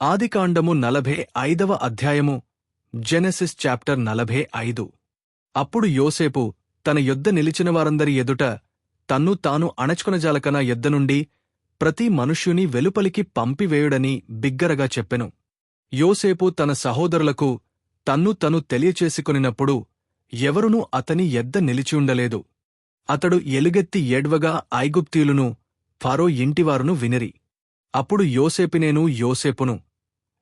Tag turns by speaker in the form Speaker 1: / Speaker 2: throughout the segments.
Speaker 1: ఆదికాండము 45వ అధ్యాయము. Genesis chapter 45. అప్పుడు యోసేపు తన యొద్ద నిలిచిన వారందరి ఎదుట తన్ను తాను అణచుకొనజాలకన యొద్ద నుండి ప్రతి మనుష్యుని వెలుపలికి పంపివేయుడని బిగ్గరగా చెప్పెను. యోసేపు తన సహోదరులకు తన్ను తను తెలియచేసికొనినప్పుడు ఎవరునూ అతని యొద్ద నిలిచియుండలేదు. అతడు ఎలుగెత్తి ఏడ్వగా ఐగుప్తీయులును ఫరో ఇంటివారును వినిరి. అప్పుడు యోసేపునేను యోసేపును,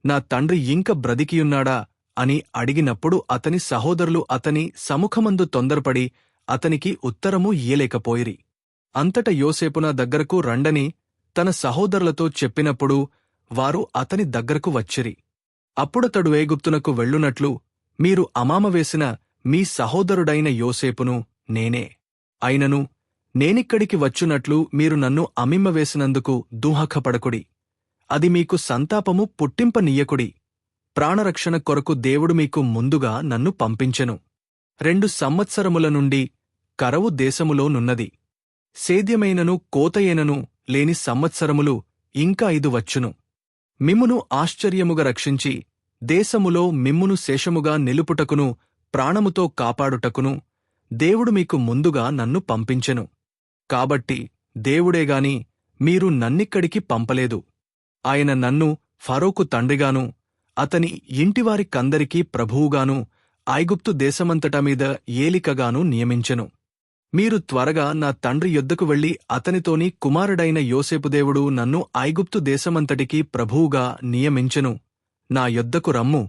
Speaker 1: నా తండ్రి ఇంక బ్రతికియున్నాడా అని అడిగినప్పుడు అతని సహోదరులు అతని సముఖమందు తొందరపడి అతనికి ఉత్తరము ఇయ్యలేకపోయిరి. అంతట యోసేపు నా దగ్గరకు రండని తన సహోదరులతో చెప్పినప్పుడు వారు అతని దగ్గరకు వచ్చిరి. అప్పుడతడు ఐగుప్తునకు వెళ్ళునట్లు మీరు అమామవేసిన మీ సహోదరుడైన యోసేపును నేనే. అయినను నేనిక్కడికి వచ్చునట్లు మీరు నన్ను అమిమ్మవేసినందుకు దుఃఖపడకుడి. అది మీకు సంతాపము పుట్టింపనీయకుడి. ప్రాణరక్షణ కొరకు దేవుడు మీకు ముందుగా నన్ను పంపించెను. 2 సంవత్సరముల నుండి కరవు దేశములో నున్నది. సేద్యమైనను కోతయేనను లేని సంవత్సరములు ఇంకా 5 వచ్చును. మిమ్మును ఆశ్చర్యముగా రక్షించి దేశములో మిమ్మును శేషముగా నిలుపుటకును ప్రాణముతో కాపాడుటకును దేవుడు మీకు ముందుగా నన్ను పంపించెను. కాబట్టి దేవుడేగాని మీరు నన్నిక్కడికి పంపలేదు. ఆయన నన్ను ఫరోకు తండ్రిగాను అతని ఇంటివారికందరికీ ప్రభువుగాను ఐగుప్తు దేశమంతటా మీద ఏలికగాను నియమించెను. మీరు త్వరగా నా తండ్రి యొద్దకు వెళ్లి అతనితోని కుమారుడైన యోసేపు దేవుడు నన్ను ఐగుప్తు దేశమంతటికీ ప్రభువుగా నియమించెను. నా యొద్దకు రమ్ము,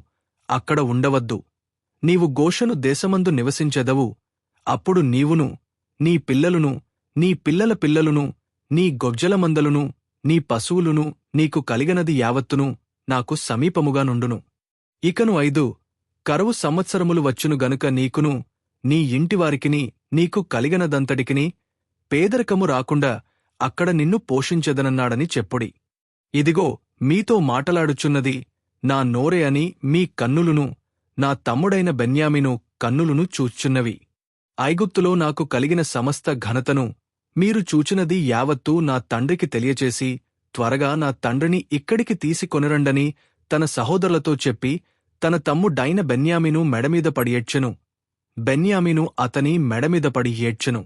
Speaker 1: అక్కడ ఉండవద్దు. నీవు గోషను దేశమందు నివసించెదవు. అప్పుడు నీవును నీ పిల్లలును నీ పిల్లల పిల్లలును నీ గొజ్జలమందలును నీ పశువులును నీకు కలిగనది యావత్తును నాకు సమీపముగా నుండును. ఇకను 5 కరువు సంవత్సరములు వచ్చును గనుక నీకును నీ ఇంటివారికిని నీకు కలిగనదంతటికిని పేదరికము రాకుండా అక్కడ నిన్ను పోషించెదనన్నాడని చెప్పుడి. ఇదిగో మీతో మాటలాడుచున్నది నా నోరే అని మీ కన్నులును నా తమ్ముడైన బెన్యామీను కన్నులును చూచుచున్నవి. ఐగుప్తులో నాకు కలిగిన సమస్త ఘనతను మీరు చూచినది యావత్తూ నా తండ్రికి తెలియచేసి త్వరగా నా తండ్రిని ఇక్కడికి తీసికొనిరండని తన సహోదరులతో చెప్పి తన తమ్ముడైన బెన్యామీను మెడమీద పడి ఏడ్చెను. బెన్యామీను అతని మెడమీద పడి ఏడ్చెను.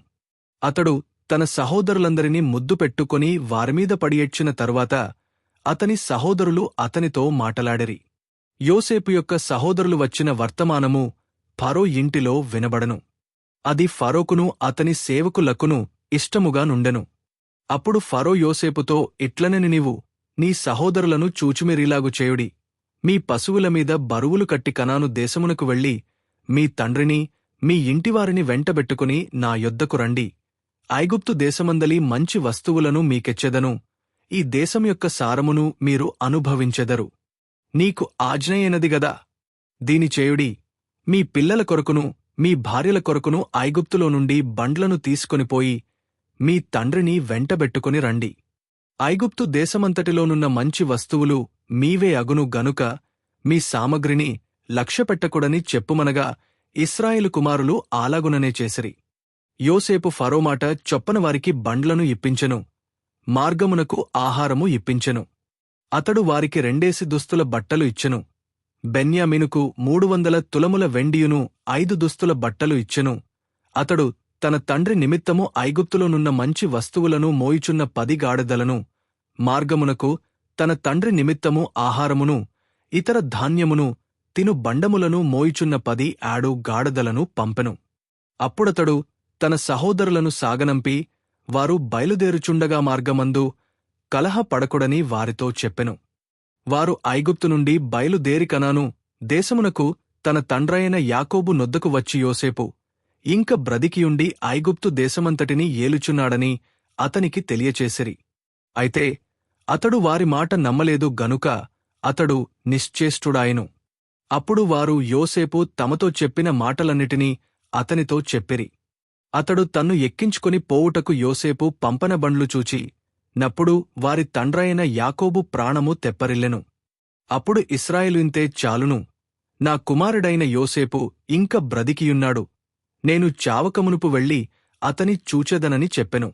Speaker 1: అతడు తన సహోదరులందరినీ ముద్దు పెట్టుకుని వారిమీద పడి ఏడ్చిన తరువాత అతని సహోదరులు అతనితో మాటలాడిరి. యోసేపు యొక్క సహోదరులు వచ్చిన వర్తమానము ఫరో ఇంటిలో వినబడను. అది ఫరోకును అతని సేవకులకును ఇష్టముగా నుండెను. అప్పుడు ఫరో యోసేపుతో ఇట్లనెను, నీవు నీ సహోదరులను చూచుమిరీలాగు చేయుడి. మీ పశువుల మీద బరువులు కట్టి కనాను దేశమునకు వెళ్లి మీ తండ్రిని మీ ఇంటివారిని వెంటబెట్టుకుని నా యొద్దకు రండి. ఐగుప్తు దేశమందలి మంచి వస్తువులను మీకెచ్చెదను. ఈ దేశం యొక్క సారమును మీరు అనుభవించెదరు. నీకు ఆజ్ఞయైనది గదా, దీని చేయుడి. మీ పిల్లల కొరకును మీ భార్యల కొరకును ఐగుప్తులో నుండి బండ్లను తీసుకొనిపోయి మీ తండ్రిని వెంటబెట్టుకుని రండి. ఐగుప్తు దేశమంతటిలోనున్న మంచి వస్తువులు మీవే అగును గనుక మీ సామగ్రిని లక్ష్యపెట్టకూడని చెప్పుమనగా ఇశ్రాయేలు కుమారులు అలాగుననే చేసిరి. యోసేపు ఫరో మాట చొప్పన వారికి బండ్లను ఇప్పించెను, మార్గమునకు ఆహారము ఇప్పించెను. అతడు వారికి 2 దుస్తుల బట్టలు ఇచ్చెను. బెన్యామీనుకు 300 తులముల వెండియును 5 దుస్తుల బట్టలు ఇచ్చెను. అతడు తన తండ్రి నిమిత్తము ఐగుప్తులోనున్న మంచి వస్తువులను మోయుచున్న 10 గాడిదలను, మార్గమునకు తన తండ్రి నిమిత్తము ఆహారమును ఇతర ధాన్యమును తిను బండములను మోయుచున్న 10 ఆడు గాడిదలను పంపెను. అప్పుడతడు తన సహోదరులను సాగనంపి వారు బయలుదేరుచుండగా మార్గమందు కలహపడకుడని వారితో చెప్పెను. వారు ఐగుప్తు నుండి బయలుదేరి కనాను దేశమునకు తన తండ్రైన యాకోబు నొద్దకు వచ్చి యోసేపు ఇంక బ్రతికియుండి ఐగుప్తు దేశమంతటిని ఏలుచున్నాడని అతనికి తెలియచేసిరి. అయితే అతడు వారి మాట నమ్మలేదు గనుక అతడు నిశ్చేష్టుడాయెను. అప్పుడు వారు యోసేపు తమతో చెప్పిన మాటలన్నిటినీ అతనితో చెప్పిరి. అతడు తన్ను ఎక్కించుకొని పోవుటకు యోసేపు పంపన బండ్లు చూచి నప్పుడు వారి తండ్రైన యాకోబు ప్రాణము తెప్పరిల్లెను. అప్పుడు ఇశ్రాయేలు ఇంతే చాలును, నా కుమారుడైన యోసేపు ఇంక బ్రతికియున్నాడు, నేను చావకమునుపు వెళ్లి అతని చూచెదనని చెప్పెను.